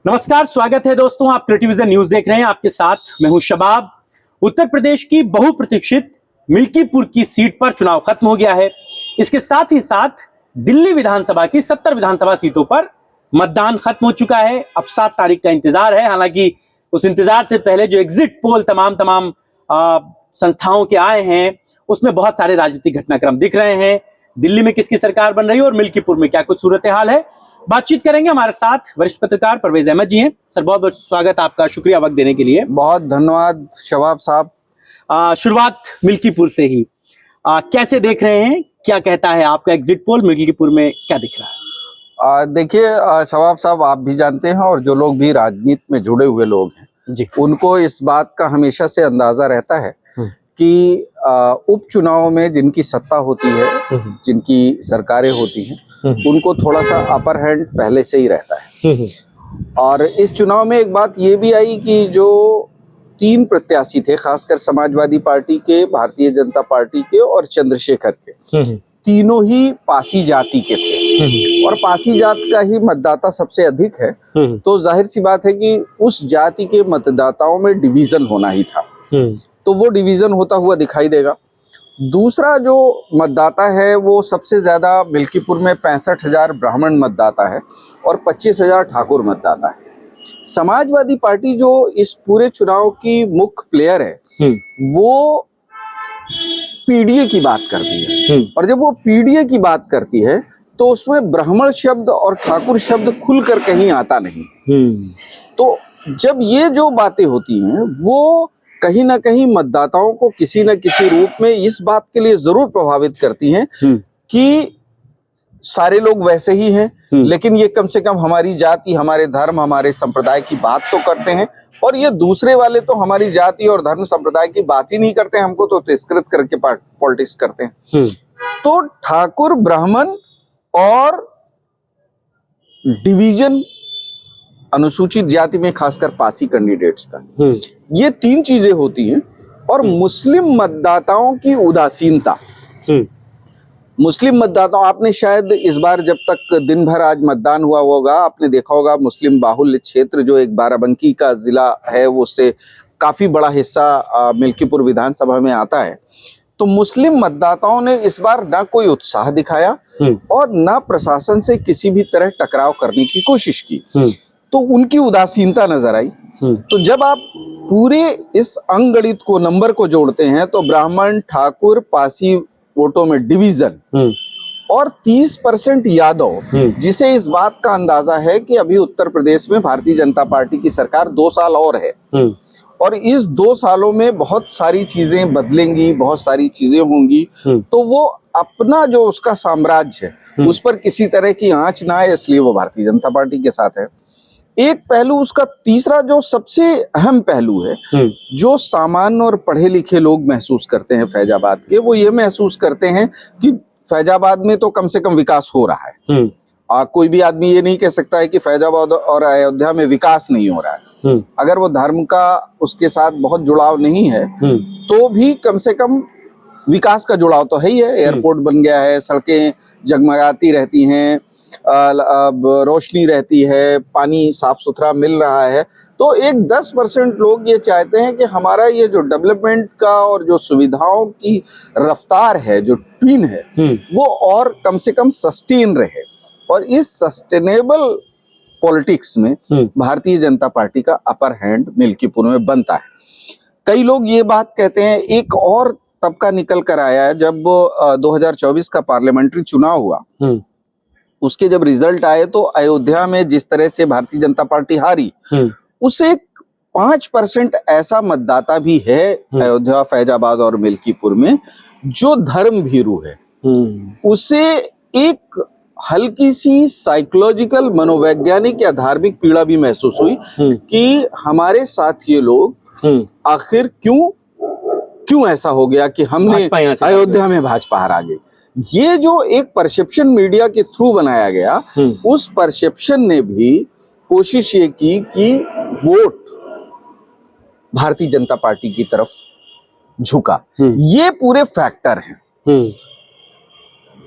नमस्कार, स्वागत है दोस्तों। आप क्रिएटिविजन न्यूज देख रहे हैं। आपके साथ मैं हूं शबाब। उत्तर प्रदेश की बहुप्रतीक्षित मिल्कीपुर की सीट पर चुनाव खत्म हो गया है। इसके साथ ही साथ दिल्ली विधानसभा की 70 विधानसभा सीटों पर मतदान खत्म हो चुका है। अब 7 तारीख का इंतजार है। हालांकि उस इंतजार से पहले जो एग्जिट पोल तमाम संस्थाओं के आए हैं, उसमें बहुत सारे राजनीतिक घटनाक्रम दिख रहे हैं। दिल्ली में किसकी सरकार बन रही है और मिल्कीपुर में क्या कुछ सूरत हाल है, बातचीत करेंगे। हमारे साथ वरिष्ठ पत्रकार परवेज अहमद जी हैं। सर, बहुत बहुत स्वागत आपका, शुक्रिया वक्त देने के लिए। बहुत धन्यवाद शबाब साहब। शुरुआत मिल्कीपुर से ही, कैसे देख रहे हैं, क्या कहता है आपका एग्जिट पोल? मिल्कीपुर में क्या दिख रहा है? देखिए शबाब साहब, आप भी जानते हैं और जो लोग भी राजनीति में जुड़े हुए लोग हैं जी, उनको इस बात का हमेशा से अंदाजा रहता है कि उपचुनाव में जिनकी सत्ता होती है, जिनकी सरकारें होती हैं, उनको थोड़ा सा अपर हैंड पहले से ही रहता है। और इस चुनाव में एक बात ये भी आई कि जो 3 प्रत्याशी थे, खासकर समाजवादी पार्टी के, भारतीय जनता पार्टी के और चंद्रशेखर के, तीनों ही पासी जाति के थे और पासी जात का ही मतदाता सबसे अधिक है। तो जाहिर सी बात है कि उस जाति के मतदाताओं में डिवीजन होना ही था, तो वो डिवीजन होता हुआ दिखाई देगा। दूसरा जो मतदाता है वो सबसे ज्यादा मिल्कीपुर में 65,000 ब्राह्मण मतदाता है और 25,000 ठाकुर मतदाता है। समाजवादी पार्टी जो इस पूरे चुनाव की मुख्य प्लेयर है, वो पीडीए की बात करती है और जब वो पीडीए की बात करती है तो उसमें ब्राह्मण शब्द और ठाकुर शब्द खुलकर कहीं आता नहीं। तो जब ये जो बातें होती हैं वो कहीं ना कहीं मतदाताओं को किसी न किसी रूप में इस बात के लिए जरूर प्रभावित करती हैं कि सारे लोग वैसे ही हैं, लेकिन ये कम से कम हमारी जाति, हमारे धर्म, हमारे संप्रदाय की बात तो करते हैं, और ये दूसरे वाले तो हमारी जाति और धर्म संप्रदाय की बात ही नहीं करते, हमको तो तिरस्कृत करके पॉलिटिक्स करते हैं। तो ठाकुर, ब्राह्मण और डिवीजन अनुसूचित जाति में खासकर पासी कैंडिडेट्स का, ये 3 चीजें होती हैं। और मुस्लिम मतदाताओं की उदासीनता, मुस्लिम मतदाताओं, आपने शायद इस बार जब तक दिन भर आज मतदान हुआ होगा, आपने देखा होगा मुस्लिम बाहुल्य क्षेत्र जो एक बाराबंकी का जिला है, वो उससे काफी बड़ा हिस्सा मिल्कीपुर विधानसभा में आता है। तो मुस्लिम मतदाताओं ने इस बार ना कोई उत्साह दिखाया और ना प्रशासन से किसी भी तरह टकराव करने की कोशिश की, तो उनकी उदासीनता नजर आई। तो जब आप पूरे इस अंगगणित को, नंबर को जोड़ते हैं, तो ब्राह्मण, ठाकुर, पासी वोटों में डिवीजन और 30% यादव, जिसे इस बात का अंदाजा है कि अभी उत्तर प्रदेश में भारतीय जनता पार्टी की सरकार 2 साल और है और इस 2 सालों में बहुत सारी चीजें बदलेंगी, बहुत सारी चीजें होंगी, तो वो अपना जो उसका साम्राज्य है उस पर किसी तरह की आंच ना आए, इसलिए वो भारतीय जनता पार्टी के साथ है। एक पहलू उसका। तीसरा जो सबसे अहम पहलू है, जो सामान्य और पढ़े लिखे लोग महसूस करते हैं फैजाबाद के, वो ये महसूस करते हैं कि फैजाबाद में तो कम से कम विकास हो रहा है। कोई भी आदमी ये नहीं कह सकता है कि फैजाबाद और अयोध्या में विकास नहीं हो रहा है। अगर वो धर्म का उसके साथ बहुत जुड़ाव नहीं है तो भी कम से कम विकास का जुड़ाव तो है ही है। एयरपोर्ट बन गया है, सड़कें जगमगाती रहती हैं, रोशनी रहती है, पानी साफ सुथरा मिल रहा है। तो एक 10% लोग ये चाहते हैं कि हमारा ये जो डेवलपमेंट का और जो सुविधाओं की रफ्तार है, जो ट्विन है, वो और कम से कम सस्टेन रहे। और इस सस्टेनेबल पॉलिटिक्स में भारतीय जनता पार्टी का अपर हैंड मिल्कीपुर में बनता है। कई लोग ये बात कहते हैं। एक और तबका निकल कर आया है, जब 2024 का पार्लियामेंट्री चुनाव हुआ, उसके जब रिजल्ट आए तो अयोध्या में जिस तरह से भारतीय जनता पार्टी हारी, उससे 5% ऐसा मतदाता भी है अयोध्या, फैजाबाद और मिल्कीपुर में जो धर्म भीरू है। उससे एक हल्की सी साइकोलॉजिकल, मनोवैज्ञानिक या धार्मिक पीड़ा भी महसूस हुई कि हमारे साथ ये लोग आखिर क्यों ऐसा हो गया कि हमने अयोध्या में भाजपा हरा गई। ये जो एक परसेप्शन मीडिया के थ्रू बनाया गया, उस परसेप्शन ने भी कोशिश ये की कि वोट भारतीय जनता पार्टी की तरफ झुका। ये पूरे फैक्टर हैं।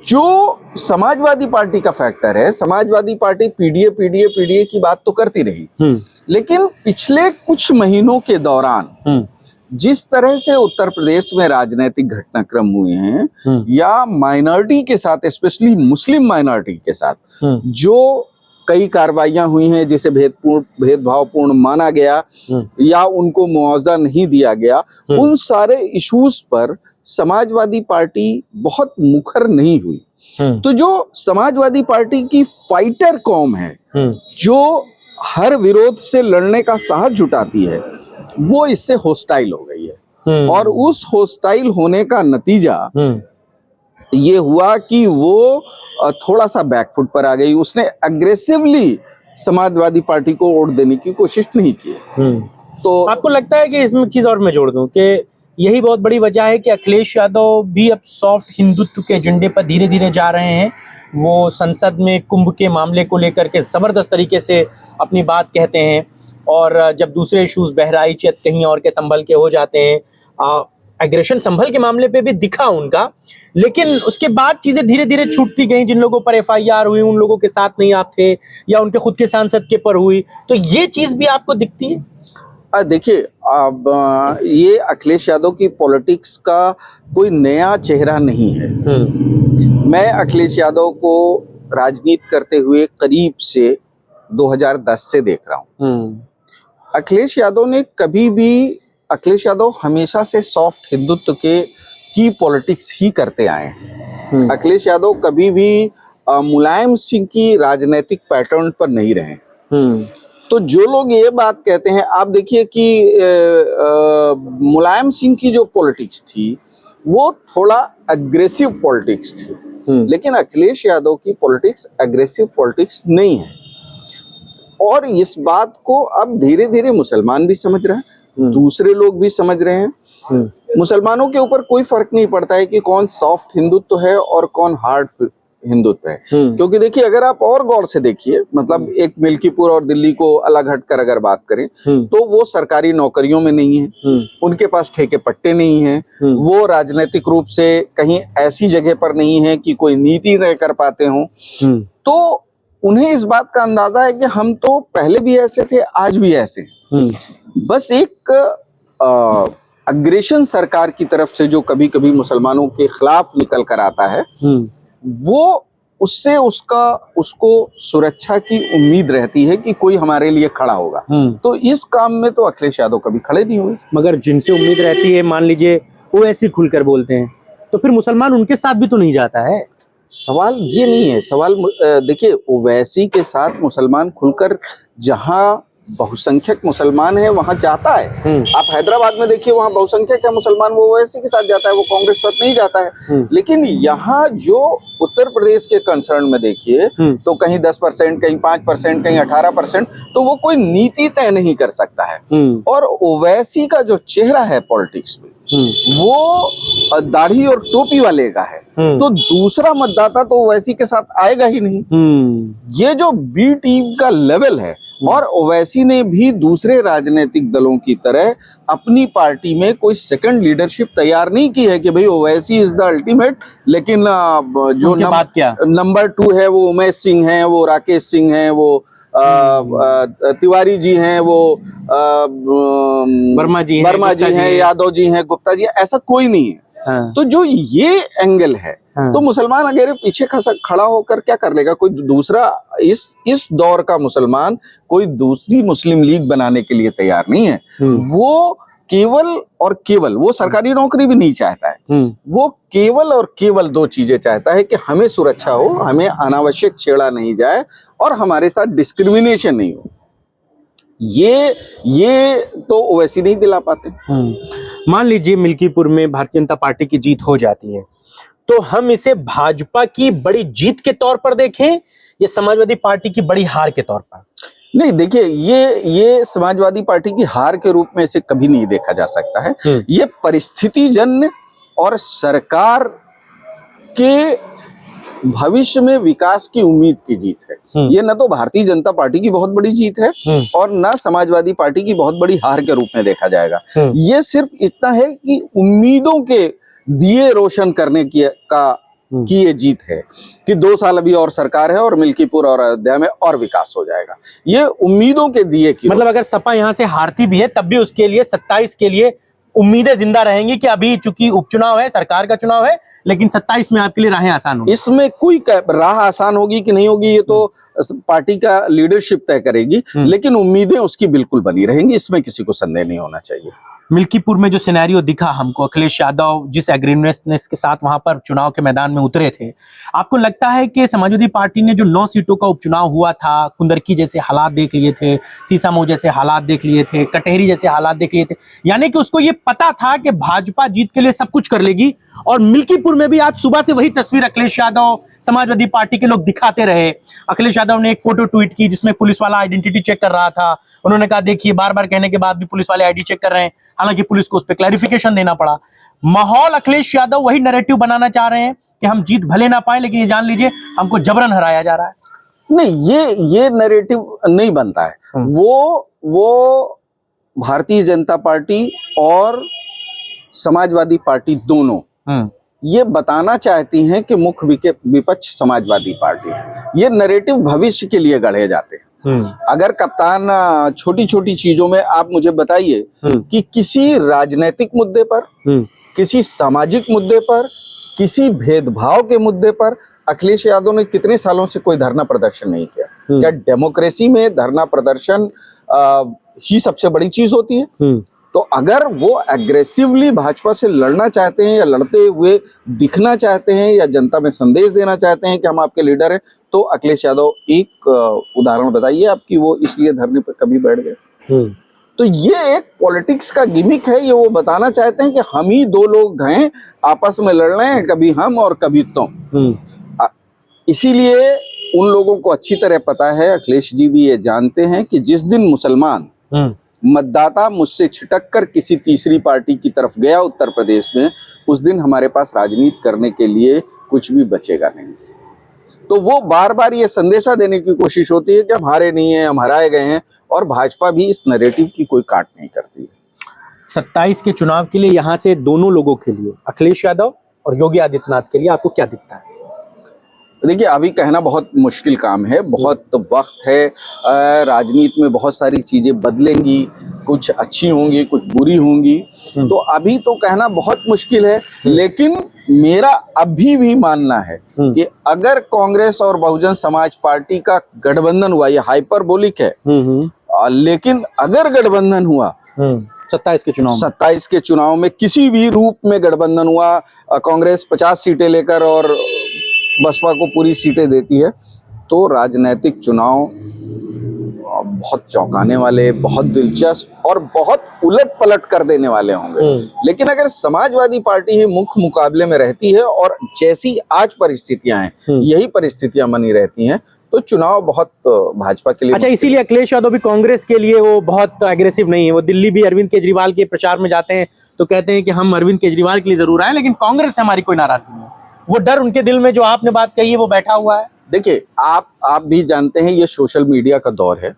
जो समाजवादी पार्टी का फैक्टर है, समाजवादी पार्टी पीडीए की बात तो करती रही, लेकिन पिछले कुछ महीनों के दौरान जिस तरह से उत्तर प्रदेश में राजनीतिक घटनाक्रम हुए हैं या माइनॉरिटी के साथ, स्पेशली मुस्लिम माइनॉरिटी के साथ जो कई कार्रवाइयां हुई हैं जिसे भेदभावपूर्ण माना गया या उनको मुआवजा नहीं दिया गया, उन सारे इश्यूज पर समाजवादी पार्टी बहुत मुखर नहीं हुई। तो जो समाजवादी पार्टी की फाइटर कौम है, जो हर विरोध से लड़ने का साहस जुटाती है, वो इससे होस्टाइल हो गई है। और उस होस्टाइल होने का नतीजा ये हुआ कि वो थोड़ा सा बैकफुट पर आ गई। उसने अग्रेसिवली समाजवादी पार्टी को वोट देने की कोशिश नहीं की। तो आपको लगता है कि इसमें चीज और मैं जोड़ दूं कि यही बहुत बड़ी वजह है कि अखिलेश यादव भी अब सॉफ्ट हिंदुत्व के एजेंडे पर धीरे धीरे जा रहे हैं। वो संसद में कुंभ के मामले को लेकर के जबरदस्त तरीके से अपनी बात कहते हैं, और जब दूसरे इश्यूज बहराइच या कहीं और के संभल के हो जाते हैं, एग्रेशन संभल के मामले पे भी दिखा उनका, लेकिन उसके बाद चीजें धीरे धीरे छूटती गई। जिन लोगों पर एफआईआर हुई उन लोगों के साथ नहीं आप थे, या उनके खुद के सांसद के पर हुई, तो ये चीज भी आपको दिखती है? देखिए, अब ये अखिलेश यादव की पॉलिटिक्स का कोई नया चेहरा नहीं है। मैं अखिलेश यादव को राजनीति करते हुए करीब से 2010 से देख रहा हूँ। अखिलेश यादव हमेशा से सॉफ्ट हिंदुत्व की पॉलिटिक्स ही करते आए हैं। अखिलेश यादव कभी भी मुलायम सिंह की राजनीतिक पैटर्न पर नहीं रहे। तो जो लोग ये बात कहते हैं, आप देखिए कि मुलायम सिंह की जो पॉलिटिक्स थी वो थोड़ा अग्रेसिव पॉलिटिक्स थी, लेकिन अखिलेश यादव की पॉलिटिक्स अग्रेसिव पॉलिटिक्स नहीं है। और इस बात को अब धीरे धीरे मुसलमान भी समझ रहे हैं, दूसरे लोग भी समझ रहे हैं। मुसलमानों के ऊपर कोई फर्क नहीं पड़ता है कि कौन सॉफ्ट हिंदुत्व है और कौन हार्ड हिंदुत्व है। क्योंकि देखिए, अगर आप और गौर से देखिए, मतलब एक मिल्कीपुर और दिल्ली को अलग हटकर अगर बात करें तो वो सरकारी नौकरियों में नहीं है, उनके पास ठेके पट्टे नहीं है, वो राजनीतिक रूप से कहीं ऐसी जगह पर नहीं है कि कोई नीति तय कर पाते हों। तो उन्हें इस बात का अंदाजा है कि हम तो पहले भी ऐसे थे, आज भी ऐसे हैं। बस एक अग्रेशन सरकार की तरफ से जो कभी कभी मुसलमानों के खिलाफ निकल कर आता है, वो उससे उसको सुरक्षा की उम्मीद रहती है कि कोई हमारे लिए खड़ा होगा। तो इस काम में तो अखिलेश यादव कभी खड़े नहीं हुए। मगर जिनसे उम्मीद रहती है, मान लीजिए वो ऐसे खुलकर बोलते हैं, तो फिर मुसलमान उनके साथ भी तो नहीं जाता है। सवाल ये नहीं है। सवाल देखिए, ओवैसी के साथ मुसलमान खुलकर, जहां बहुसंख्यक मुसलमान है वहां जाता है। आप हैदराबाद में देखिए, वहां बहुसंख्यक है मुसलमान, वो ओवैसी के साथ जाता है, वो कांग्रेस के साथ नहीं जाता है। लेकिन यहाँ जो उत्तर प्रदेश के कंसर्न में देखिए, तो कहीं 10%, कहीं 5%, कहीं 18%, तो वो कोई नीति तय नहीं कर सकता है। और ओवैसी का जो चेहरा है पॉलिटिक्स में, वो दाढ़ी और टोपी वाले का है, तो दूसरा मतदाता तो ओवैसी के साथ आएगा ही नहीं। ये जो बी टीम का लेवल है, और ओवैसी ने भी दूसरे राजनीतिक दलों की तरह अपनी पार्टी में कोई सेकंड लीडरशिप तैयार नहीं की है कि भाई ओवैसी इज द अल्टीमेट, लेकिन जो नंबर 2 है वो उमेश सिंह है, वो राकेश सिंह है, वो तिवारी जी हैं, वो वर्मा जी हैं, यादव जी हैं, गुप्ता जी, ऐसा कोई नहीं है। तो जो ये एंगल है, तो मुसलमान अगर पीछे खड़ा होकर क्या कर लेगा? कोई दूसरा इस दौर का मुसलमान कोई दूसरी मुस्लिम लीग बनाने के लिए तैयार नहीं है। वो केवल और केवल, वो सरकारी नौकरी भी नहीं चाहता है, वो केवल और केवल 2 चीजें चाहता है कि हमें सुरक्षा हो, हमें अनावश्यक छेड़ा नहीं जाए, और हमारे साथ डिस्क्रिमिनेशन नहीं हो। ये तो ओवैसी नहीं दिला पाते। मान लीजिए मिल्कीपुर में भारतीय जनता पार्टी की जीत हो जाती है, तो हम इसे भाजपा की बड़ी जीत के तौर पर देखें या समाजवादी पार्टी की बड़ी हार के तौर पर? नहीं, देखिए, ये समाजवादी पार्टी की हार के रूप में इसे कभी नहीं देखा जा सकता है। ये परिस्थितिजन्य और सरकार के भविष्य में विकास की उम्मीद की जीत है। ये न तो भारतीय जनता पार्टी की बहुत बड़ी जीत है और न समाजवादी पार्टी की बहुत बड़ी हार के रूप में देखा जाएगा। ये सिर्फ इतना है कि उम्मीदों के दिए रोशन करने का कि ये जीत है, कि 2 साल अभी और सरकार है और मिल्कीपुर और अयोध्या में और विकास हो जाएगा। ये उम्मीदों के दिए की मतलब अगर सपा यहाँ से हारती भी है तब भी उसके लिए 27 के लिए उम्मीदें जिंदा रहेंगी कि अभी चूंकि उपचुनाव है, सरकार का चुनाव है, लेकिन 27 में आपके लिए राहें आसान होंगी। इसमें कोई राह आसान होगी कि नहीं होगी ये तो पार्टी का लीडरशिप तय करेगी, लेकिन उम्मीदें उसकी बिल्कुल बनी रहेंगी, इसमें किसी को संदेह नहीं होना चाहिए। मिल्कीपुर में जो सिनेरियो दिखा हमको, अखिलेश यादव जिस एग्रीनेस के साथ वहां पर चुनाव के मैदान में उतरे थे, आपको लगता है कि समाजवादी पार्टी ने जो 9 सीटों का उपचुनाव हुआ था, कुंदरकी जैसे हालात देख लिए थे, सीसामऊ जैसे हालात देख लिए थे, कटहरी जैसे हालात देख लिए थे, यानी कि उसको ये पता था कि भाजपा जीत के लिए सब कुछ कर लेगी, और मिल्कीपुर में भी आज सुबह से वही तस्वीर अखिलेश यादव, समाजवादी पार्टी के लोग दिखाते रहे। अखिलेश यादव ने एक फोटो ट्वीट की जिसमें पुलिस वाला आइडेंटिटी चेक कर रहा था। उन्होंने कहा देखिए बार बार कहने के बाद भी पुलिस वाले आईडी चेक कर रहे हैं, हालांकि पुलिस को उस पर क्लैरिफिकेशन देना पड़ा। माहौल अखिलेश यादव वही नैरेटिव बनाना चाह रहे हैं कि हम जीत भले ना पाए, लेकिन ये जान लीजिए हमको जबरन हराया जा रहा है। नहीं, ये नैरेटिव नहीं बनता है। वो भारतीय जनता पार्टी और समाजवादी पार्टी दोनों ये बताना चाहती हैं कि मुख्य विपक्ष समाजवादी पार्टी है। ये नैरेटिव भविष्य के लिए गढ़े जाते हैं। अगर कप्तान छोटी छोटी चीजों में आप मुझे बताइए कि किसी राजनीतिक मुद्दे पर, किसी सामाजिक मुद्दे पर, किसी भेदभाव के मुद्दे पर अखिलेश यादव ने कितने सालों से कोई धरना प्रदर्शन नहीं किया? क्या डेमोक्रेसी में धरना प्रदर्शन ही सबसे बड़ी चीज होती है? तो अगर वो एग्रेसिवली भाजपा से लड़ना चाहते हैं या लड़ते हुए दिखना चाहते हैं या जनता में संदेश देना चाहते हैं कि हम आपके लीडर हैं, तो अखिलेश यादव एक उदाहरण बताइए आपकी वो इसलिए धरने पर कभी बैठ गए? तो ये एक पॉलिटिक्स का गिमिक है। ये वो बताना चाहते हैं कि हम ही 2 लोग हैं, आपस में लड़ रहे हैं, कभी हम और कभी तुम। इसीलिए उन लोगों को अच्छी तरह पता है, अखिलेश जी भी ये जानते हैं कि जिस दिन मुसलमान मतदाता मुझसे छिटक कर किसी तीसरी पार्टी की तरफ गया उत्तर प्रदेश में, उस दिन हमारे पास राजनीति करने के लिए कुछ भी बचेगा नहीं। तो वो बार बार ये संदेशा देने की कोशिश होती है कि हम हारे नहीं है, हम हराए गए हैं, और भाजपा भी इस नैरेटिव की कोई काट नहीं करती है। 27 के चुनाव के लिए यहाँ से दोनों लोगों के लिए, अखिलेश यादव और योगी आदित्यनाथ के लिए आपको क्या दिखता है? देखिए, अभी कहना बहुत मुश्किल काम है, बहुत वक्त है, राजनीति में बहुत सारी चीजें बदलेंगी, कुछ अच्छी होंगी, कुछ बुरी होंगी, तो अभी तो कहना बहुत मुश्किल है। लेकिन मेरा अभी भी मानना है कि अगर कांग्रेस और बहुजन समाज पार्टी का गठबंधन हुआ, ये हाइपरबोलिक है, लेकिन अगर गठबंधन हुआ 27 के चुनाव में किसी भी रूप में गठबंधन हुआ, कांग्रेस 50 सीटें लेकर और बसपा को पूरी सीटें देती है, तो राजनीतिक चुनाव बहुत चौंकाने वाले, बहुत दिलचस्प और बहुत उलट पलट कर देने वाले होंगे। लेकिन अगर समाजवादी पार्टी ही मुख्य मुकाबले में रहती है और जैसी आज परिस्थितियां हैं, यही परिस्थितियां बनी रहती हैं, तो चुनाव बहुत भाजपा के लिए। अच्छा, इसीलिए अखिलेश यादव भी कांग्रेस के लिए वो बहुत एग्रेसिव नहीं है। वो दिल्ली भी अरविंद केजरीवाल के प्रचार में जाते हैं तो कहते हैं कि हम अरविंद केजरीवाल के लिए जरूर आए, लेकिन कांग्रेस से हमारी कोई नाराजगी नहीं है। वो डर उनके दिल में जो आपने बात कही है वो बैठा हुआ है। देखिए, आप भी जानते हैं ये सोशल मीडिया का दौर है।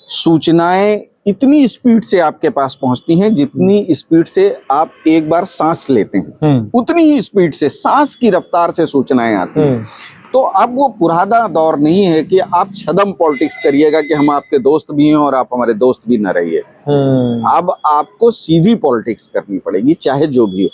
सूचनाएं इतनी स्पीड से आपके पास पहुंचती हैं, जितनी स्पीड से आप एक बार सांस लेते हैं, उतनी ही स्पीड से, सांस की रफ्तार से सूचनाएं आती हैं। तो अब वो पुराना दौर नहीं है कि आप छदम पॉलिटिक्स करिएगा कि हम आपके दोस्त भी हैं और आप हमारे दोस्त भी न रहिए। अब आपको सीधी पॉलिटिक्स करनी पड़ेगी, चाहे जो भी हो।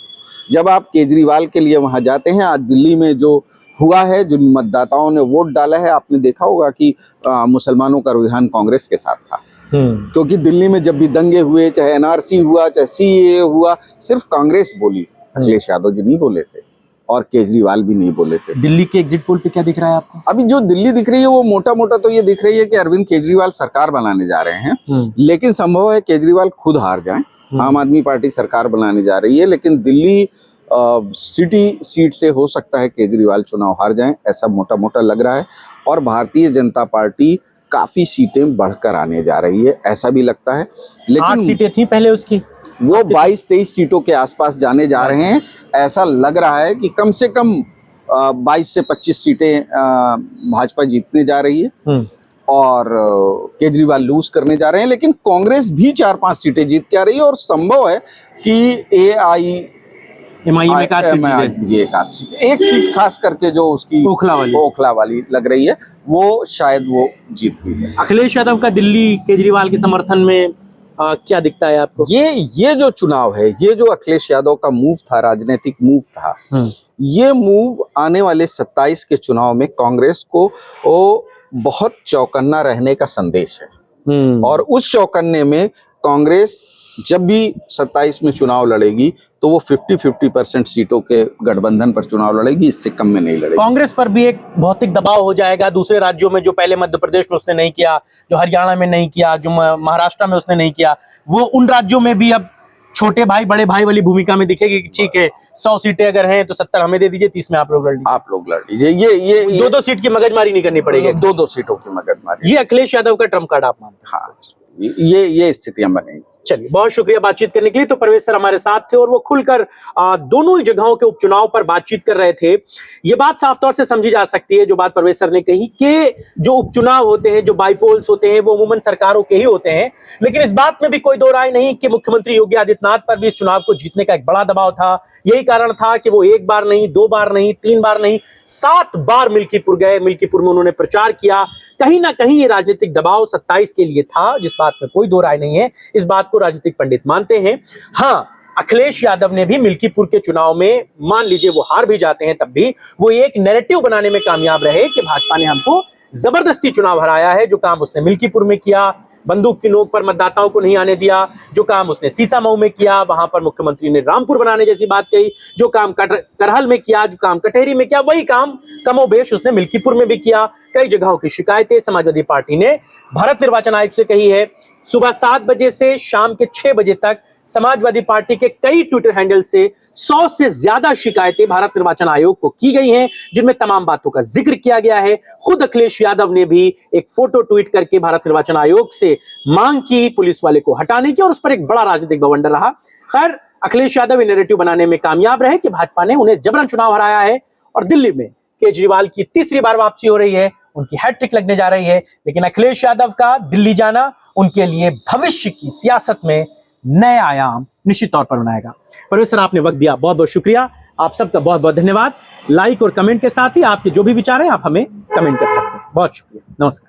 जब आप केजरीवाल के लिए वहां जाते हैं, आज दिल्ली में जो हुआ है, जो मतदाताओं ने वोट डाला है, आपने देखा होगा कि मुसलमानों का रुझान कांग्रेस के साथ था। क्योंकि दिल्ली में जब भी दंगे हुए, चाहे एनआरसी हुआ, चाहे सीएए हुआ, सिर्फ कांग्रेस बोली, अखिलेश यादव जी नहीं बोले थे और केजरीवाल भी नहीं बोले थे। दिल्ली के एग्जिट पोल पे क्या दिख रहा है आपको? अभी जो दिल्ली दिख रही है वो मोटा मोटा तो ये दिख रही है कि अरविंद केजरीवाल सरकार बनाने जा रहे हैं, लेकिन संभव है केजरीवाल खुद हार जाएं। आम आदमी पार्टी सरकार बनाने जा रही है, लेकिन दिल्ली सिटी सीट से हो सकता है केजरीवाल चुनाव हार जाएं, ऐसा मोटा मोटा लग रहा है। और भारतीय जनता पार्टी काफी सीटें बढ़कर आने जा रही है, ऐसा भी लगता है। लेकिन 8 सीटें थी पहले उसकी, वो 22-23 सीटों के आसपास जाने जा रहे हैं। ऐसा लग रहा है कि कम से कम 22 से 25 सीटें भाजपा जीतने जा रही है और केजरीवाल लूज करने जा रहे हैं। लेकिन कांग्रेस भी 4-5 सीटें जीत के आ रही है और संभव है कि MIM में एक आध सीट है। ये एक सीट खास करके जो उसकी ओखला वाली लग रही है, वो शायद वो जीत हुई है। अखिलेश यादव का दिल्ली केजरीवाल के समर्थन में क्या दिखता है आपको? ये जो चुनाव है, ये जो अखिलेश यादव का मूव था, राजनीतिक मूव था, ये मूव आने वाले 27 के चुनाव में कांग्रेस को वो बहुत चौकन्ना रहने का संदेश है। और उस चौकन्ने में कांग्रेस जब भी 27 में चुनाव लड़ेगी तो वो 50-50% सीटों के गठबंधन पर चुनाव लड़ेगी, इससे कम में नहीं लड़ेगी। कांग्रेस पर भी एक भौतिक दबाव हो जाएगा दूसरे राज्यों में, जो पहले मध्य प्रदेश में उसने नहीं किया, जो हरियाणा में नहीं किया, जो महाराष्ट्र में उसने नहीं किया, वो उन राज्यों में भी अब छोटे भाई बड़े भाई वाली भूमिका में दिखेगी कि ठीक है 100 सीटें अगर हैं तो 70 हमें दे दीजिए, 30 में आप लोग लड़ लीजिए। ये 2-2 सीट की मगजमारी नहीं करनी पड़ेगी, 2-2 सीटों की मगजमारी। ये अखिलेश यादव का ट्रम्प कार्ड आप मानते हैं? हाँ, ये स्थितियां बनेंगी। चलिए, बहुत शुक्रिया बातचीत करने के लिए। तो परवेज सर हमारे साथ थे और वो खुलकर दोनों ही जगहों के उपचुनाव पर बातचीत कर रहे थे। ये बात साफ तौर से समझी जा सकती है, जो बात परवेज सर ने कही कि जो उपचुनाव होते हैं, जो बाईपोल्स होते हैं, वो अमूमन सरकारों के ही होते हैं। लेकिन इस बात में भी कोई दो राय नहीं कि मुख्यमंत्री योगी आदित्यनाथ पर भी इस चुनाव को जीतने का एक बड़ा दबाव था। यही कारण था कि वो 1 बार नहीं, 2 बार नहीं, 3 बार नहीं, 7 बार मिल्कीपुर गए। मिल्कीपुर में उन्होंने प्रचार किया। कहीं ना कहीं ये राजनीतिक दबाव 27 के लिए था, जिस बात में कोई दो राय नहीं है। इस बात को राजनीतिक पंडित मानते हैं। हाँ, अखिलेश यादव ने भी मिल्कीपुर के चुनाव में, मान लीजिए वो हार भी जाते हैं, तब भी वो एक नैरेटिव बनाने में कामयाब रहे कि भाजपा ने हमको जबरदस्ती चुनाव हराया है। जो काम उसने मिल्कीपुर में किया, बंदूक की नोक पर मतदाताओं को नहीं आने दिया, जो काम उसने सीसामऊ में किया, वहां पर मुख्यमंत्री ने रामपुर बनाने जैसी बात कही, जो काम करहल में किया, जो काम कटहरी में किया, वही काम कमोबेश उसने मिल्कीपुर में भी किया। कई जगहों की शिकायतें समाजवादी पार्टी ने भारत निर्वाचन आयोग से कही है। सुबह 7 बजे से शाम के 6 बजे तक समाजवादी पार्टी के कई ट्विटर हैंडल से 100 से ज्यादा शिकायतें भारत निर्वाचन आयोग को की गई हैं, जिनमें तमाम बातों का जिक्र किया गया है। खुद अखिलेश यादव ने भी एक फोटो ट्वीट करके भारत निर्वाचन आयोग से मांग की पुलिस वाले को हटाने की, और उस पर एक बड़ा राजनीतिक बवंडर रहा। खैर, अखिलेश यादव नैरेटिव बनाने में कामयाब रहे कि भाजपा ने उन्हें जबरन चुनाव हराया है, और दिल्ली में केजरीवाल की तीसरी बार वापसी हो रही है, उनकी हैट्रिक लगने जा रही है। लेकिन अखिलेश यादव का दिल्ली जाना उनके लिए भविष्य की सियासत में नए आयाम निश्चित तौर पर बनाएगा। परवेज सर, आपने वक्त दिया, बहुत बहुत शुक्रिया। आप सबका बहुत बहुत धन्यवाद। लाइक और कमेंट के साथ ही आपके जो भी विचार हैं आप हमें कमेंट कर सकते हैं। बहुत शुक्रिया, नमस्कार।